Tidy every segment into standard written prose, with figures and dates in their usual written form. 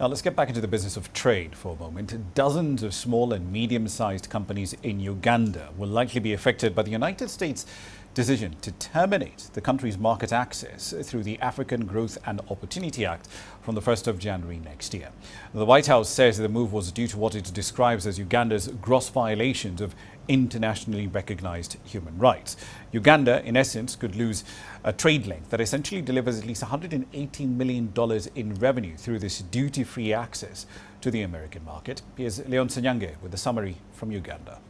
Now let's get back into the business of trade for a moment. Dozens of small and medium-sized companies in Uganda will likely be affected by the United States' decision to terminate the country's market access through the African Growth and Opportunity Act from the 1st of January next year. The White House says the move was due to what it describes as Uganda's gross violations of internationally recognized human rights. Uganda, in essence, could lose a trade link that essentially delivers at least $118 million in revenue through this duty-free access to the American market. Here's Leon Sanyange with the summary from Uganda.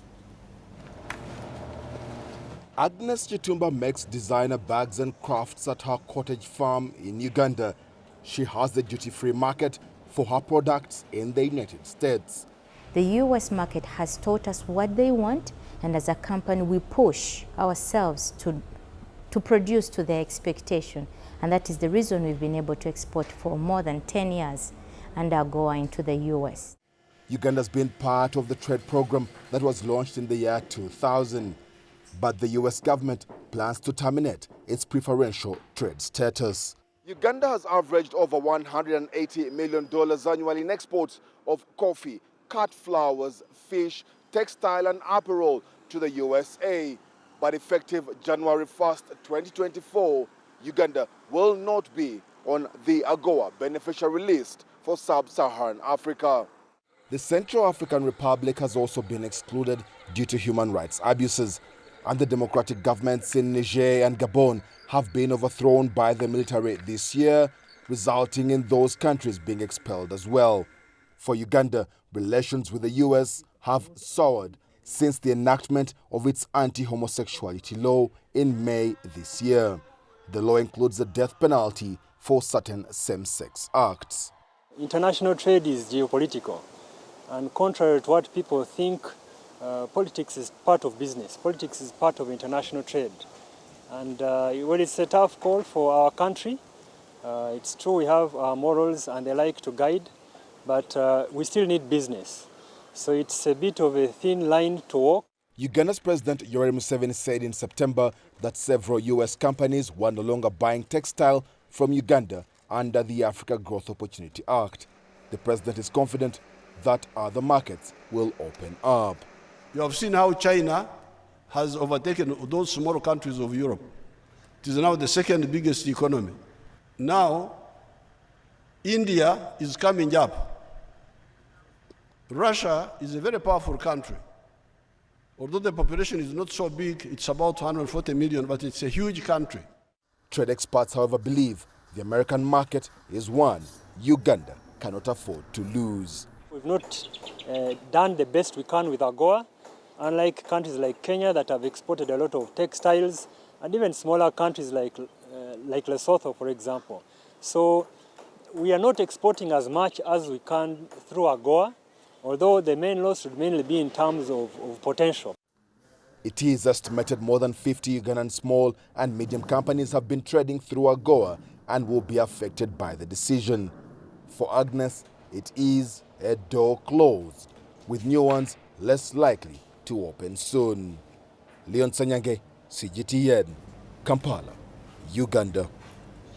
Agnes Chitumba makes designer bags and crafts at her cottage farm in Uganda. She has the duty-free market for her products in the United States. The US market has taught us what they want, and as a company we push ourselves to produce to their expectation. And that is the reason we've been able to export for more than 10 years under AGOA into the US. Uganda's been part of the trade program that was launched in the year 2000. But the US government plans to terminate its preferential trade status. Uganda has averaged over $180 million annually in exports of coffee, cut flowers, fish, textile and apparel to the USA. But effective January 1st, 2024, Uganda will not be on the AGOA beneficiary list for sub-Saharan Africa. The Central African Republic has also been excluded due to human rights abuses. And the democratic governments in Niger and Gabon have been overthrown by the military this year, resulting in those countries being expelled as well. For Uganda, relations with the US have soured since the enactment of its anti-homosexuality law in May this year. The law includes the death penalty for certain same-sex acts. International trade is geopolitical, and contrary to what people think, politics is part of business. Politics is part of international trade. And well, it's a tough call for our country. It's true we have our morals and they like to guide, but we still need business. So it's a bit of a thin line to walk. Uganda's President Yoweri Museveni said in September that several US companies were no longer buying textile from Uganda under the Africa Growth Opportunity Act. The president is confident that other markets will open up. You have seen how China has overtaken those small countries of Europe. It is now the second biggest economy. Now, India is coming up. Russia is a very powerful country. Although the population is not so big, it's about 140 million, but it's a huge country. Trade experts, however, believe the American market is one Uganda cannot afford to lose. We've not done the best we can with AGOA. Unlike countries like Kenya that have exported a lot of textiles, and even smaller countries like Lesotho, for example. So we are not exporting as much as we can through AGOA, although the main loss would mainly be in terms of potential. It is estimated more than 50 Ugandan small and medium companies have been trading through AGOA and will be affected by the decision. For Agnes, it is a door closed, with new ones less likely to open soon. Leon Sanyange, CGTN, Kampala, Uganda.